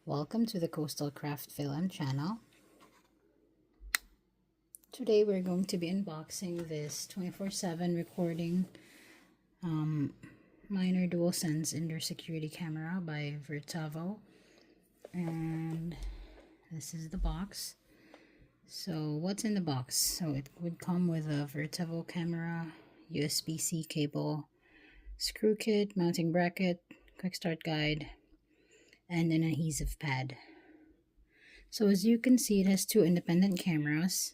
Welcome to the CoastalCraftFilAm channel. Today we're going to be unboxing this 24/7 recording minor dual sense indoor security camera by Virtavo, and this is the box. So what's in the box? So it would come with a Virtavo camera, USB-C cable, screw kit, mounting bracket, quick start guide, and an adhesive pad. So as you can see, it has two independent cameras,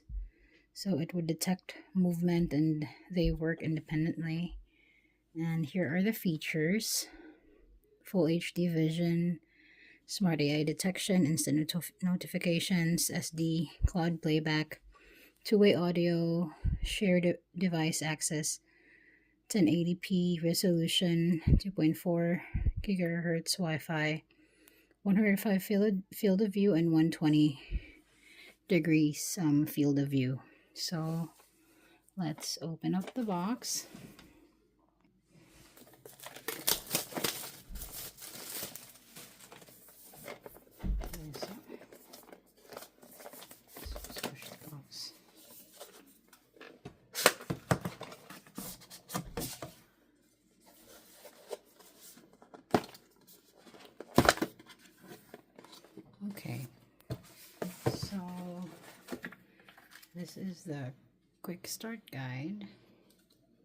so it would detect movement and they work independently. And here are the features: full HD vision, smart AI detection, instant notifications, SD, cloud playback, two-way audio, shared device access, 1080p resolution, 2.4 gigahertz Wi-Fi, 105 field of view, and 120 degrees field of view. So let's open up the box. Push the box. Okay, so this is the quick start guide.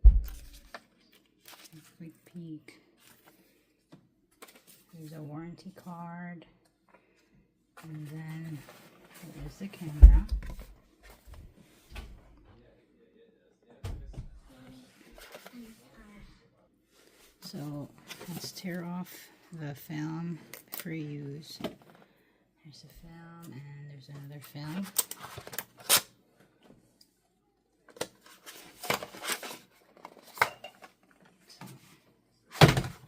A quick peek. There's a warranty card, and then there's the camera. So let's tear off the film for use. There's a film and there's another film. So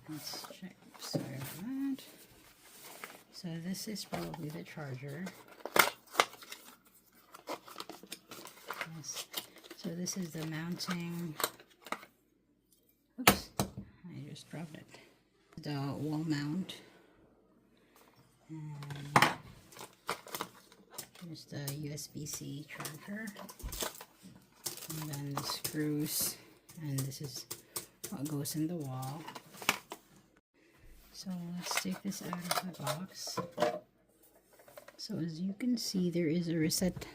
let's check. Sorry about that. So this is probably the charger. Yes. So this is the mounting. Oops, I just dropped it. The wall mount. And here's the USB-C charger, and then the screws, and this is what goes in the wall. So let's take this out of the box. So as you can see, there is a reset.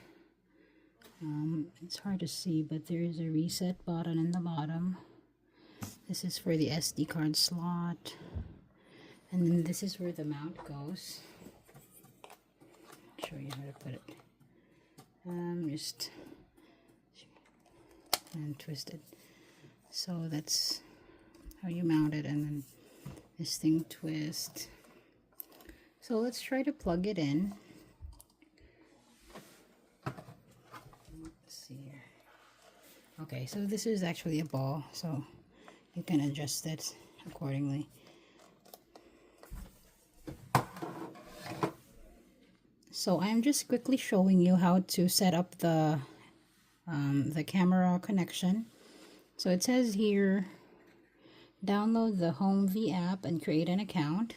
It's hard to see, but there is a reset button in the bottom. This is for the SD card slot, and then this is where the mount goes. Show you how to put it. Just and twist it. So that's how you mount it, and then this thing twists. So let's try to plug it in. Let's see here. Okay, so this is actually a ball, so you can adjust it accordingly. So I'm just quickly showing you how to set up the camera connection. So it says here, download the Home V app and create an account.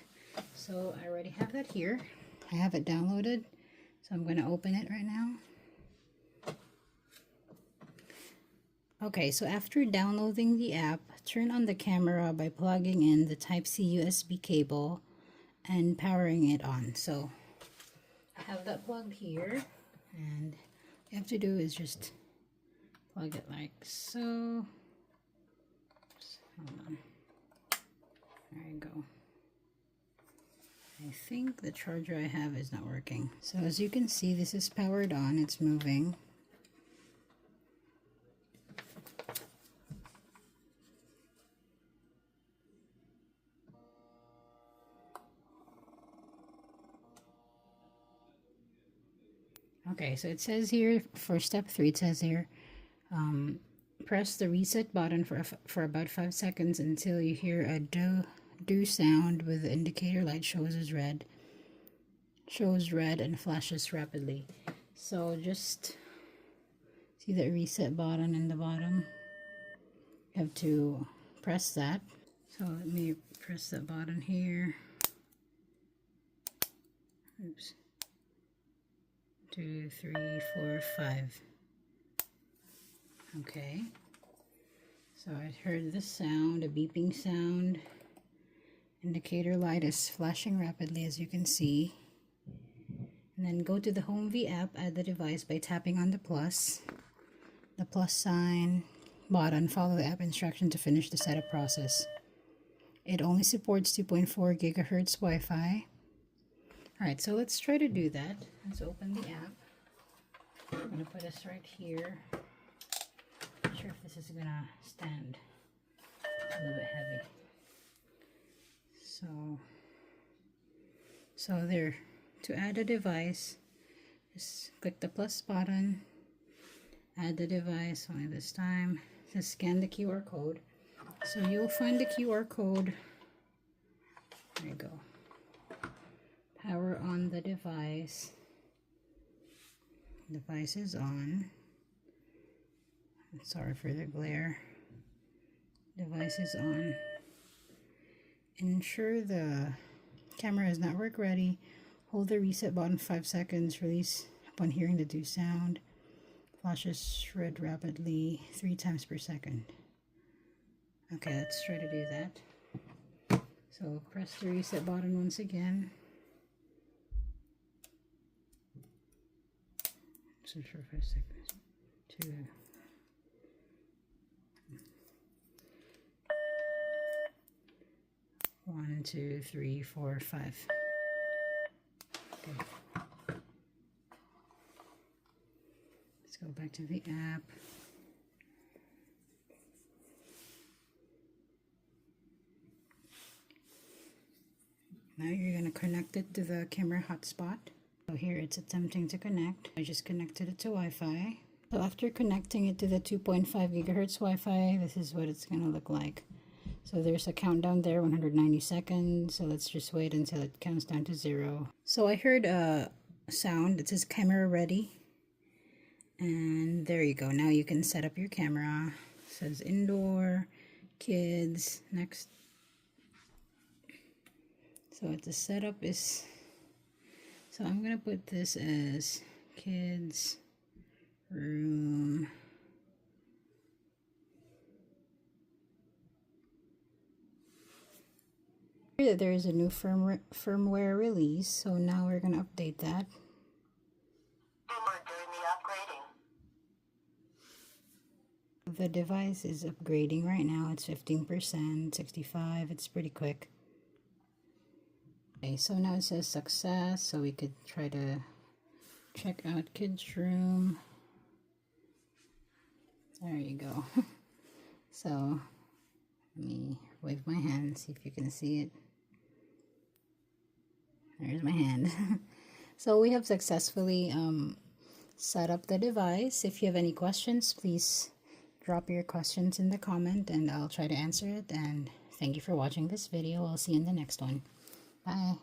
So I already have that here. I have it downloaded. So I'm going to open it right now. Okay, so after downloading the app, turn on the camera by plugging in the Type-C USB cable and powering it on. So I have that plugged here, and what you have to do is just plug it like so. Hold on. There you go. I think the charger I have is not working. So as you can see, this is powered on, it's moving. Okay, so it says here for step 3, it says here, press the reset button for about 5 seconds until you hear a do sound with the indicator light shows red and flashes rapidly. So just see the reset button in the bottom. You have to press that. So let me press that button here. Oops. 2, 3, 4, 5. Okay. So I heard the sound, a beeping sound. Indicator light is flashing rapidly, as you can see. And then go to the HomeV app, add the device by tapping on the plus sign button, follow the app instruction to finish the setup process. It only supports 2.4 gigahertz Wi-Fi. Alright, so let's try to do that. Let's open the app. I'm going to put this right here. Not sure if this is going to stand. It's a little bit heavy. So there. To add a device, just click the plus button, add the device, only this time. Just scan the QR code. So you'll find the QR code. There you go. Power on the device. Device is on. Sorry for the glare. Device is on. Ensure the camera is network ready. Hold the reset button 5 seconds. Release upon hearing the do sound. Flashes red rapidly 3 times per second. Okay, let's try to do that. So press the reset button once again. So for 5 seconds. 2. One, 2, 3, 4, 5. Okay. Let's go back to the app. Now you're going to connect it to the camera hotspot. So here it's attempting to connect. I just connected it to Wi-Fi. So after connecting it to the 2.5 gigahertz Wi-Fi, this is what it's going to look like. So there's a countdown there, 190 seconds. So let's just wait until it counts down to 0. So I heard a sound. It says camera ready. And there you go. Now you can set up your camera. It says indoor, kids, next. So what the setup is. So I'm going to put this as kids room. There is a new firmware release, so now we're going to update that. We're doing the upgrading. The device is upgrading right now. It's 15%, 65. It's pretty quick. Okay, so now it says success, so we could try to check out kids room. There you go. So let me wave my hand, see if you can see it. There's my hand. So we have successfully set up the device. If you have any questions, please drop your questions in the comment and I'll try to answer it. And thank you for watching this video. I'll see you in the next one. Bye.